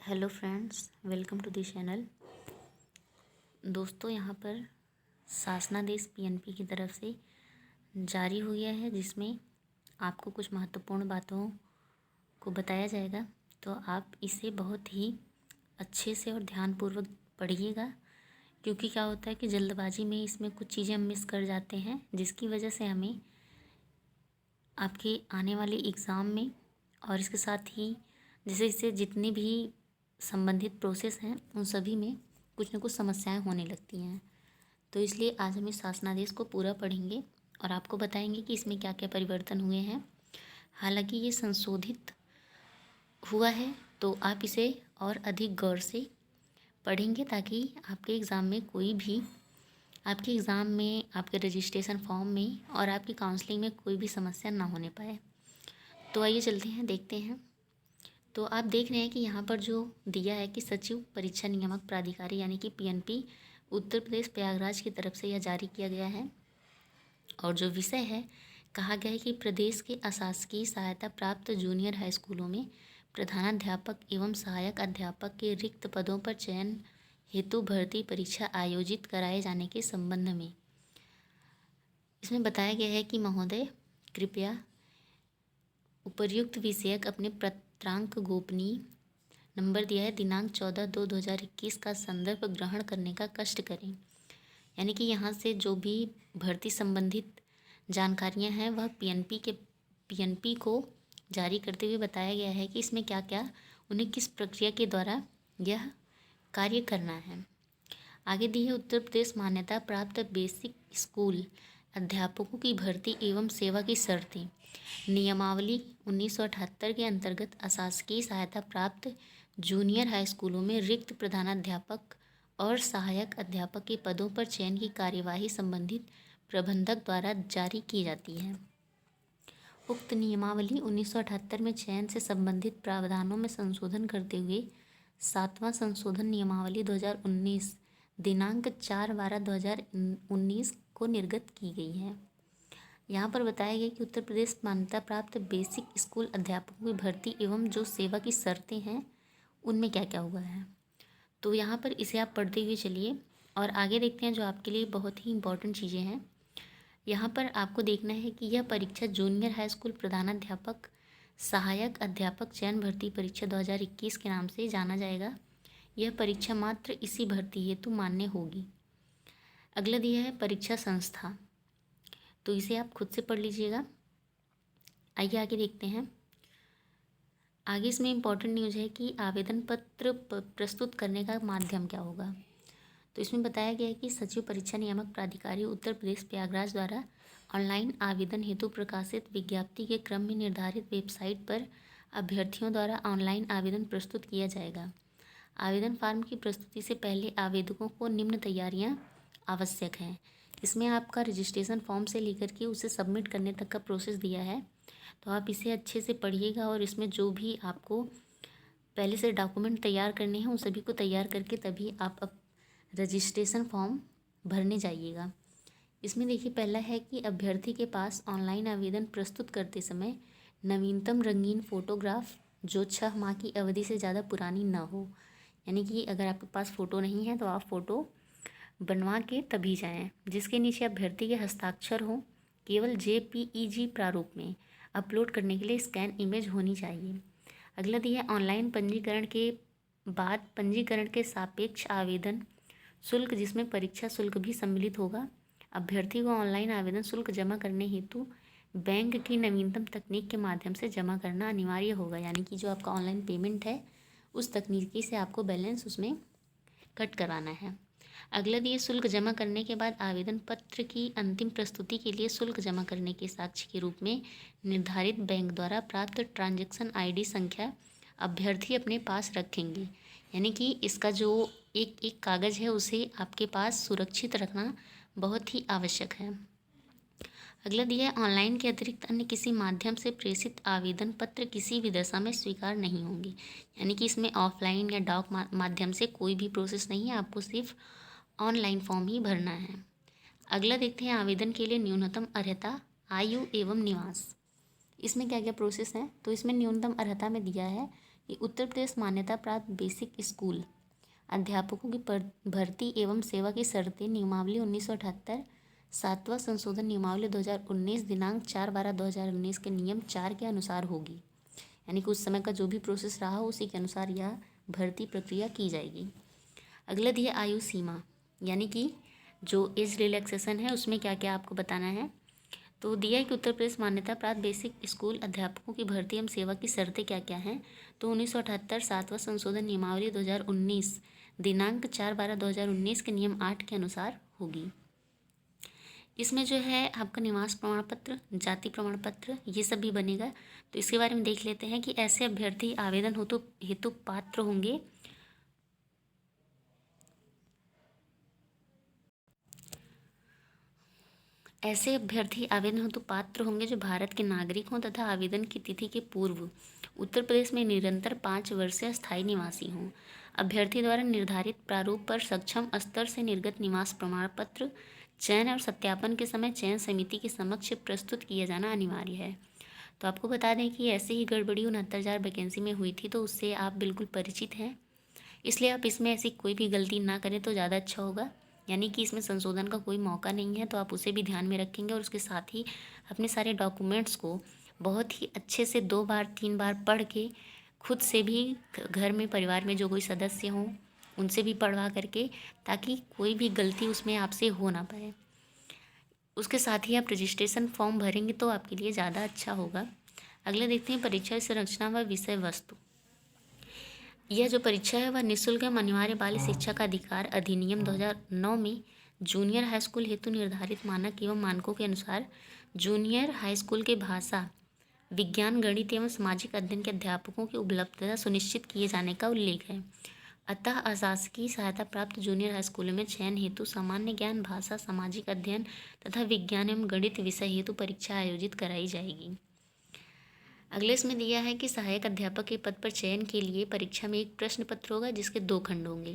Hello friends, welcome to the channel. दोस्तों, यहाँ पर शासनादेश पीएनपी की तरफ से जारी हो गया है, जिसमें आपको कुछ महत्वपूर्ण बातों को बताया जाएगा। तो आप इसे बहुत ही अच्छे से और ध्यानपूर्वक पढ़िएगा, क्योंकि क्या होता है कि जल्दबाजी में इसमें कुछ चीज़ें हम मिस कर जाते हैं, जिसकी वजह से हमें आपके आने वाले एग्ज़ाम में और इसके साथ ही जैसे इससे जितनी भी संबंधित प्रोसेस हैं उन सभी में कुछ न कुछ समस्याएं होने लगती हैं। तो इसलिए आज हम इस शासनादेश को पूरा पढ़ेंगे और आपको बताएंगे कि इसमें क्या क्या परिवर्तन हुए हैं। हालांकि ये संशोधित हुआ है, तो आप इसे और अधिक गौर से पढ़ेंगे ताकि आपके एग्ज़ाम में आपके एग्ज़ाम में, आपके रजिस्ट्रेशन फॉर्म में और आपकी काउंसलिंग में कोई भी समस्या ना होने पाए। तो आइए चलते हैं, देखते हैं। तो आप देख रहे हैं कि यहाँ पर जो दिया है कि सचिव परीक्षा नियामक प्राधिकारी यानी कि पीएनपी उत्तर प्रदेश प्रयागराज की तरफ से यह जारी किया गया है। और जो विषय है, कहा गया है कि प्रदेश के अशासकीय सहायता प्राप्त जूनियर हाई स्कूलों में प्रधानाध्यापक एवं सहायक अध्यापक के रिक्त पदों पर चयन हेतु भर्ती परीक्षा आयोजित कराए जाने के संबंध में इसमें बताया गया है कि महोदय कृपया उपर्युक्त विषयक अपने पत्रांक गोपनीय नंबर दिया है दिनांक 14/2/2021 का संदर्भ ग्रहण करने का कष्ट करें। यानी कि यहाँ से जो भी भर्ती संबंधित जानकारियाँ हैं वह पीएनपी को जारी करते हुए बताया गया है कि इसमें क्या क्या उन्हें किस प्रक्रिया के द्वारा यह कार्य करना है। आगे दी है उत्तर प्रदेश मान्यता प्राप्त बेसिक स्कूल अध्यापकों की भर्ती एवं सेवा की शर्तें नियमावली 1978 के अंतर्गत अशासकीय सहायता प्राप्त जूनियर हाई स्कूलों में रिक्त प्रधानाध्यापक और सहायक अध्यापक के पदों पर चयन की कार्यवाही संबंधित प्रबंधक द्वारा जारी की जाती है। उक्त नियमावली 1978 में चयन से संबंधित प्रावधानों में संशोधन करते हुए 7वां संशोधन नियमावली 2019 दिनांक 4/12/2019 को निर्गत की गई है। यहाँ पर बताया गया कि उत्तर प्रदेश मान्यता प्राप्त बेसिक स्कूल अध्यापकों की भर्ती एवं जो सेवा की शर्तें हैं उनमें क्या क्या हुआ है। तो यहाँ पर इसे आप पढ़ते हुए चलिए और आगे देखते हैं जो आपके लिए बहुत ही इम्पोर्टेंट चीज़ें हैं। यहाँ पर आपको देखना है कि यह परीक्षा जूनियर हाई स्कूल प्रधानाध्यापक सहायक अध्यापक चयन भर्ती परीक्षा 2021 के नाम से जाना जाएगा। यह परीक्षा मात्र इसी भर्ती हेतु मान्य होगी। अगला दिया है परीक्षा संस्था, तो इसे आप खुद से पढ़ लीजिएगा। आइए आगे देखते हैं। आगे इसमें इम्पॉर्टेंट न्यूज़ है कि आवेदन पत्र प्रस्तुत करने का माध्यम क्या होगा। तो इसमें बताया गया है कि सचिव परीक्षा नियामक प्राधिकारी उत्तर प्रदेश प्रयागराज द्वारा ऑनलाइन आवेदन हेतु प्रकाशित विज्ञप्ति के क्रम में निर्धारित वेबसाइट पर अभ्यर्थियों द्वारा ऑनलाइन आवेदन प्रस्तुत किया जाएगा। आवेदन फार्म की प्रस्तुति से पहले आवेदकों को निम्न तैयारियां आवश्यक हैं। इसमें आपका रजिस्ट्रेशन फॉर्म से लेकर के उसे सबमिट करने तक का प्रोसेस दिया है, तो आप इसे अच्छे से पढ़िएगा और इसमें जो भी आपको पहले से डॉक्यूमेंट तैयार करने हैं उन सभी को तैयार करके तभी आप अब रजिस्ट्रेशन फॉर्म भरने जाइएगा। इसमें देखिए, पहला है कि अभ्यर्थी के पास ऑनलाइन आवेदन प्रस्तुत करते समय नवीनतम रंगीन फ़ोटोग्राफ जो 6 माह की अवधि से ज़्यादा पुरानी ना हो। यानी कि अगर आपके पास फ़ोटो नहीं है तो आप फ़ोटो बनवा के तभी जाएं, जिसके नीचे अभ्यर्थी के हस्ताक्षर हो। केवल JPEG प्रारूप में अपलोड करने के लिए स्कैन इमेज होनी चाहिए। अगला दिया है ऑनलाइन पंजीकरण के बाद पंजीकरण के सापेक्ष आवेदन शुल्क, जिसमें परीक्षा शुल्क भी सम्मिलित होगा। अभ्यर्थी को ऑनलाइन आवेदन शुल्क जमा करने हेतु बैंक की नवीनतम तकनीक के माध्यम से जमा करना अनिवार्य होगा। यानी कि जो आपका ऑनलाइन पेमेंट है उस तकनीकी से आपको बैलेंस उसमें कट करवाना है। अगला दिए शुल्क जमा करने के बाद आवेदन पत्र की अंतिम प्रस्तुति के लिए शुल्क जमा करने के साक्ष्य के रूप में निर्धारित बैंक द्वारा प्राप्त ट्रांजैक्शन ID संख्या अभ्यर्थी अपने पास रखेंगे। यानी कि इसका जो एक कागज़ है उसे आपके पास सुरक्षित रखना बहुत ही आवश्यक है। अगला दिया है ऑनलाइन के अतिरिक्त अन्य किसी माध्यम से प्रेषित आवेदन पत्र किसी भी दशा में स्वीकार नहीं होंगे। यानी कि इसमें ऑफलाइन या डाक माध्यम से कोई भी प्रोसेस नहीं है, आपको सिर्फ ऑनलाइन फॉर्म ही भरना है। अगला देखते हैं आवेदन के लिए न्यूनतम अर्हता, आयु एवं निवास। इसमें क्या क्या प्रोसेस हैं। तो इसमें न्यूनतम अर्हता में दिया है कि उत्तर प्रदेश मान्यता प्राप्त बेसिक स्कूल अध्यापकों की भर्ती एवं सेवा की शर्तें नियमावली 1978, 7वां संशोधन नियमावली 2019 दिनांक 4/12/2019 के नियम 4 के अनुसार होगी। यानी कि उस समय का जो भी प्रोसेस रहा उसी के अनुसार यह भर्ती प्रक्रिया की जाएगी। अगला दिया आयु सीमा, यानी कि जो एज रिलैक्सेशन है उसमें क्या क्या आपको बताना है। तो दिया है कि उत्तर प्रदेश मान्यता प्राप्त बेसिक स्कूल अध्यापकों की भर्ती एवं सेवा की शर्तें क्या क्या हैं। तो 1978 7वां संशोधन नियमावली 2019 दिनांक 4/12/2019 के नियम 8 के अनुसार होगी। इसमें जो है आपका निवास प्रमाण पत्र, जाति प्रमाण पत्र, ये सब भी बनेगा। तो इसके बारे में देख लेते हैं कि ऐसे अभ्यर्थी आवेदन हेतु पात्र होंगे। ऐसे अभ्यर्थी आवेदन हेतु पात्र होंगे जो भारत के नागरिक हों तथा आवेदन की तिथि के पूर्व उत्तर प्रदेश में निरंतर 5 वर्षीय स्थायी निवासी हों। अभ्यर्थी द्वारा निर्धारित प्रारूप पर सक्षम स्तर से निर्गत निवास प्रमाण पत्र चयन और सत्यापन के समय चयन समिति के समक्ष प्रस्तुत किया जाना अनिवार्य है। तो आपको बता दें कि ऐसे ही गड़बड़ी 69,000 वैकेंसी में हुई थी, तो उससे आप बिल्कुल परिचित हैं, इसलिए आप इसमें ऐसी कोई भी गलती ना करें तो ज़्यादा अच्छा होगा। यानी कि इसमें संशोधन का कोई मौका नहीं है, तो आप उसे भी ध्यान में रखेंगे और उसके साथ ही अपने सारे डॉक्यूमेंट्स को बहुत ही अच्छे से 2 बार 3 बार पढ़ के खुद से भी घर में परिवार में जो कोई सदस्य हों उनसे भी पढ़वा करके, ताकि कोई भी गलती उसमें आपसे हो ना पाए। उसके साथ ही आप रजिस्ट्रेशन फॉर्म भरेंगे तो आपके लिए ज़्यादा अच्छा होगा। अगला देखते हैं परीक्षा संरचना व विषय वस्तु। यह जो परीक्षा है वह निःशुल्क एवं अनिवार्य बाल शिक्षा का अधिकार अधिनियम 2009 में जूनियर हाई स्कूल हेतु निर्धारित मानक एवं मानकों के अनुसार जूनियर हाई स्कूल के भाषा, विज्ञान, गणित एवं सामाजिक अध्ययन के अध्यापकों की उपलब्धता सुनिश्चित किए जाने का उल्लेख है। अतः अशासकीय सहायता प्राप्त जूनियर हाई स्कूलों में चयन हेतु सामान्य ज्ञान, भाषा, सामाजिक अध्ययन तथा विज्ञान एवं गणित विषय हेतु परीक्षा आयोजित कराई जाएगी। अगले इसमें दिया है कि सहायक अध्यापक के पद पर चयन के लिए परीक्षा में एक प्रश्न पत्र होगा जिसके 2 खंड होंगे।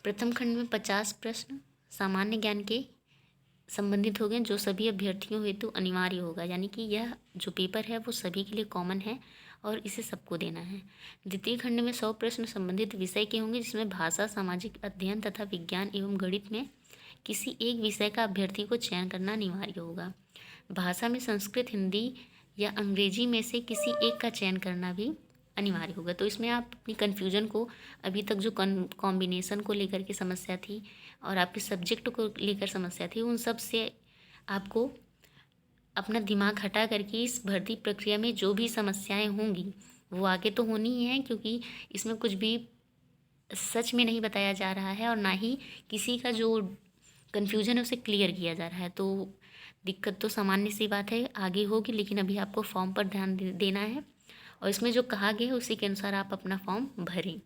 प्रथम खंड में 50 प्रश्न सामान्य ज्ञान के संबंधित होंगे जो सभी अभ्यर्थियों हेतु अनिवार्य होगा। यानी कि यह जो पेपर है वो सभी के लिए कॉमन है और इसे सबको देना है। द्वितीय खंड में 100 प्रश्न संबंधित विषय के होंगे जिसमें भाषा, सामाजिक अध्ययन तथा विज्ञान एवं गणित में किसी एक विषय का अभ्यर्थी को चयन करना अनिवार्य होगा। भाषा में संस्कृत, हिंदी या अंग्रेजी में से किसी एक का चयन करना भी अनिवार्य होगा। तो इसमें आप अपनी कन्फ्यूजन को, अभी तक जो कॉम्बिनेशन को लेकर के समस्या थी और आपके सब्जेक्ट को लेकर समस्या थी, उन सब से आपको अपना दिमाग हटा करके इस भर्ती प्रक्रिया में जो भी समस्याएं होंगी वो आगे तो होनी ही है, क्योंकि इसमें कुछ भी सच में नहीं बताया जा रहा है और ना ही किसी का जो कन्फ्यूजन है उसे क्लियर किया जा रहा है। तो दिक्कत तो सामान्य सी बात है, आगे होगी, लेकिन अभी आपको फॉर्म पर ध्यान देना है और इसमें जो कहा गया है उसी के अनुसार आप अपना फॉर्म भरें।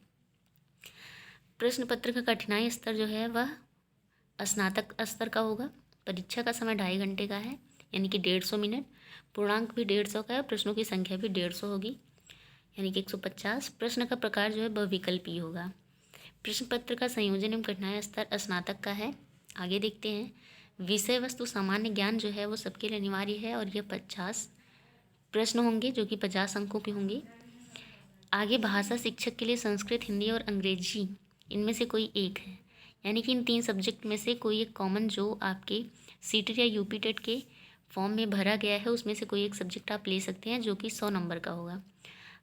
प्रश्न पत्र का कठिनाई स्तर जो है वह स्नातक स्तर का होगा। परीक्षा का समय 2.5 घंटे का है, यानी कि 150 मिनट। पूर्णांक भी 150 का है, प्रश्नों की संख्या भी 150 होगी, यानी कि 150। प्रश्न का प्रकार जो है बहुविकल्पीय होगा। प्रश्न पत्र का संयोजन एवं कठिनाई स्तर स्नातक का है। आगे देखते हैं। विषय वस्तु सामान्य ज्ञान जो है वो सबके लिए अनिवार्य है और यह 50 प्रश्न होंगे जो कि 50 अंकों के होंगे। आगे भाषा शिक्षक के लिए संस्कृत, हिंदी और अंग्रेजी इनमें से कोई एक है, यानी कि इन 3 सब्जेक्ट में से कोई एक कॉमन जो आपके सीटेट या यूपी टेट के फॉर्म में भरा गया है उसमें से कोई एक सब्जेक्ट आप ले सकते हैं जो कि 100 नंबर का होगा।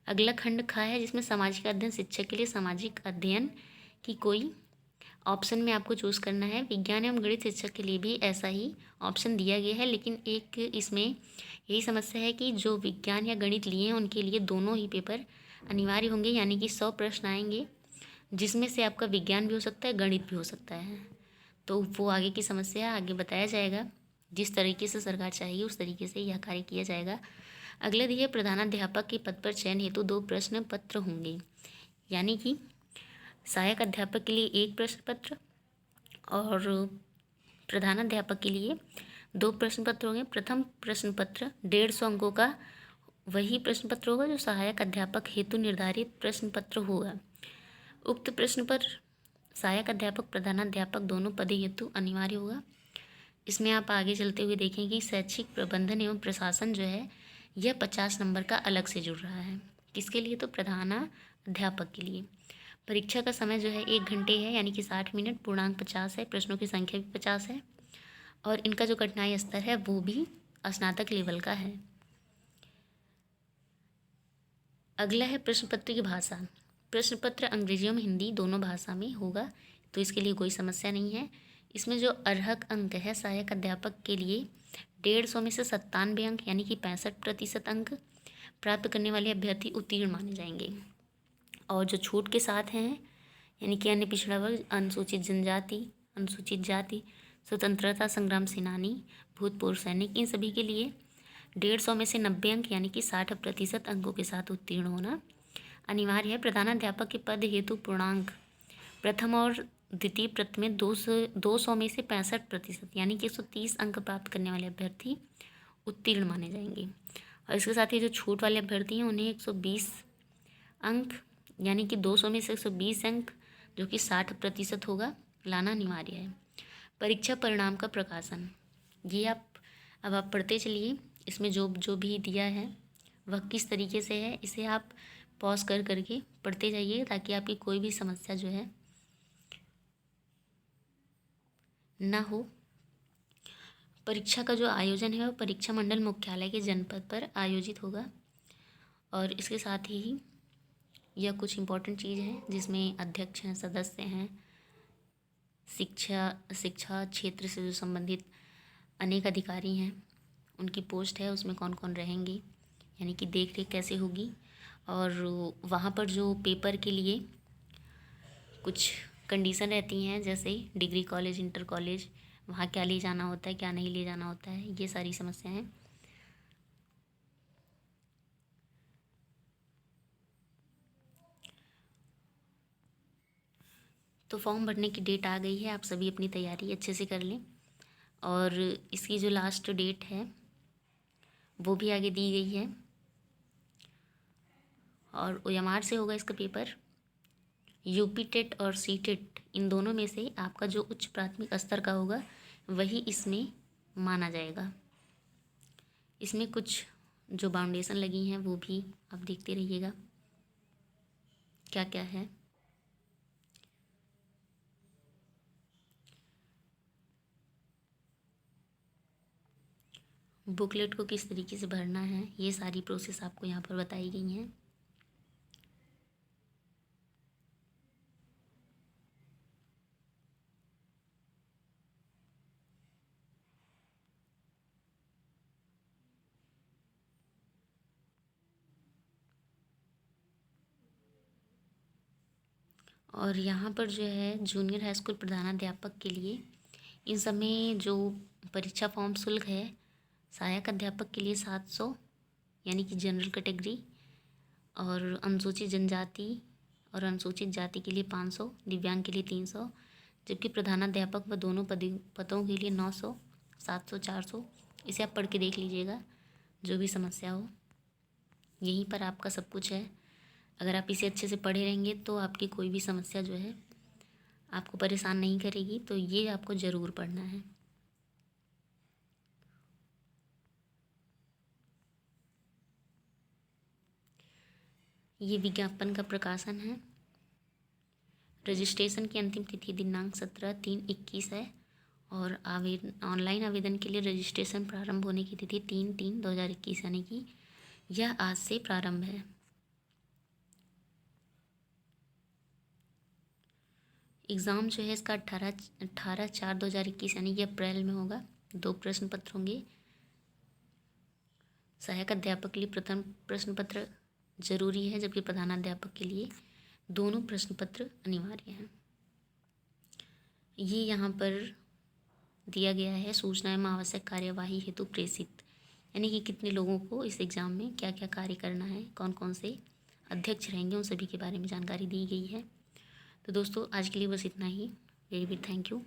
अगला खंड खा है जिसमें सामाजिक अध्ययन शिक्षक के लिए सामाजिक अध्ययन की कोई ऑप्शन में आपको चूज़ करना है। विज्ञान एवं गणित शिक्षक के लिए भी ऐसा ही ऑप्शन दिया गया है, लेकिन एक इसमें यही समस्या है कि जो विज्ञान या गणित लिए हैं उनके लिए दोनों ही पेपर अनिवार्य होंगे, यानी कि 100 प्रश्न आएंगे जिसमें से आपका विज्ञान भी हो सकता है, गणित भी हो सकता है। तो वो आगे की समस्या आगे बताया जाएगा, जिस तरीके से सरकार चाहिए उस तरीके से यह कार्य किया जाएगा। अगला दिए प्रधानाध्यापक के पद पर चयन हेतु 2 प्रश्न पत्र होंगे, यानी कि सहायक अध्यापक के लिए 1 प्रश्न पत्र और प्रधानाध्यापक के लिए 2 प्रश्न पत्र होंगे। प्रथम प्रश्न पत्र 150 अंकों का वही प्रश्न पत्र होगा जो सहायक अध्यापक हेतु निर्धारित प्रश्न पत्र होगा। उक्त प्रश्न पर सहायक अध्यापक, प्रधानाध्यापक दोनों पद हेतु अनिवार्य होगा। इसमें आप आगे चलते हुए देखें कि शैक्षिक प्रबंधन एवं प्रशासन जो है यह 50 नंबर का अलग से जुड़ रहा है। किसके लिए? तो प्रधानाध्यापक के लिए। परीक्षा का समय जो है 1 घंटे है, यानी कि 60 मिनट। पूर्णांक 50 है। प्रश्नों की संख्या भी 50 है। और इनका जो कठिनाई स्तर है वो भी स्नातक लेवल का है। अगला है प्रश्न पत्र की भाषा। प्रश्न पत्र अंग्रेजी में हिंदी दोनों भाषा में होगा, तो इसके लिए कोई समस्या नहीं है। इसमें जो अर्हक अंक है सहायक अध्यापक के लिए 150 में से 97 अंक, यानी कि 65% अंक प्राप्त करने वाले अभ्यर्थी उत्तीर्ण माने जाएंगे। और जो छूट के साथ हैं, यानी कि अन्य पिछड़ा वर्ग, अनुसूचित जनजाति, अनुसूचित जाति, स्वतंत्रता संग्राम सेनानी, भूतपूर्व सैनिक, इन सभी के लिए 150 में से 90 अंक, यानी कि 60% अंकों के साथ उत्तीर्ण होना अनिवार्य है। प्रधानाध्यापक के पद हेतु पूर्णांक प्रथम और द्वितीय प्रत में 200 में से 65%, यानी कि 130 अंक प्राप्त करने वाले अभ्यर्थी उत्तीर्ण माने जाएंगे। और इसके साथ ही जो छूट वाले अभ्यर्थी हैं उन्हें 120 अंक, यानी कि 200 में से 120 अंक, जो कि 60% होगा, लाना अनिवार्य है। परीक्षा परिणाम का प्रकाशन, ये अब आप पढ़ते चलिए। इसमें जो जो भी दिया है वह किस तरीके से है, इसे आप पॉज कर करके पढ़ते जाइए, ताकि आपकी कोई भी समस्या जो है ना हो। परीक्षा का जो आयोजन है वो परीक्षा मंडल मुख्यालय के जनपद पर आयोजित होगा। और इसके साथ ही यह कुछ इम्पोर्टेंट चीज़ है जिसमें अध्यक्ष हैं, सदस्य हैं, शिक्षा क्षेत्र से जो संबंधित अनेक अधिकारी हैं, उनकी पोस्ट है, उसमें कौन कौन रहेंगे, यानी कि देख रेख कैसे होगी। और वहाँ पर जो पेपर के लिए कुछ कंडीशन रहती हैं, जैसे डिग्री कॉलेज, इंटर कॉलेज, वहाँ क्या ले जाना होता है, क्या नहीं ले जाना होता है, ये सारी समस्याएं हैं। तो फॉर्म भरने की डेट आ गई है, आप सभी अपनी तैयारी अच्छे से कर लें। और इसकी जो लास्ट डेट है वो भी आगे दी गई है। और OMR से होगा इसका पेपर। यूपी टेट और सी टेट, इन दोनों में से आपका जो उच्च प्राथमिक स्तर का होगा वही इसमें माना जाएगा। इसमें कुछ जो बाउंडेशन लगी हैं वो भी आप देखते रहिएगा क्या क्या है। बुकलेट को किस तरीके से भरना है, ये सारी प्रोसेस आपको यहाँ पर बताई गई हैं। और यहाँ पर जो है जूनियर हाई स्कूल प्रधानाध्यापक के लिए इन सब में जो परीक्षा फॉर्म शुल्क है, सहायक अध्यापक के लिए 700, यानी कि जनरल कैटेगरी, और अनुसूचित जनजाति और अनुसूचित जाति के लिए 500, दिव्यांग के लिए 300, जबकि प्रधानाध्यापक व दोनों पदों के लिए 900, 700, 400। इसे आप पढ़ के देख लीजिएगा, जो भी समस्या हो यहीं पर आपका सब कुछ है। अगर आप इसे अच्छे से पढ़े रहेंगे तो आपकी कोई भी समस्या जो है आपको परेशान नहीं करेगी, तो ये आपको ज़रूर पढ़ना है। ये विज्ञापन का प्रकाशन है। रजिस्ट्रेशन की अंतिम तिथि दिनांक 17/3/21 है। और ऑनलाइन आवेदन के लिए रजिस्ट्रेशन प्रारंभ होने की तिथि 3/3/2021, यानी कि यह आज से प्रारंभ है। एग्ज़ाम जो है इसका 18/4/2021, यानी कि अप्रैल में होगा। 2 प्रश्न पत्र होंगे। सहायक अध्यापक के लिए प्रथम प्रश्न पत्र जरूरी है, जबकि प्रधानाध्यापक के लिए दोनों प्रश्न पत्र अनिवार्य हैं। ये यहाँ पर दिया गया है, सूचना एवं आवश्यक कार्यवाही हेतु प्रेषित, यानी कि कितने लोगों को इस एग्ज़ाम में क्या क्या कार्य करना है, कौन कौन से अध्यक्ष रहेंगे, उन सभी के बारे में जानकारी दी गई है। तो दोस्तों आज के लिए बस इतना ही। Very big thank you.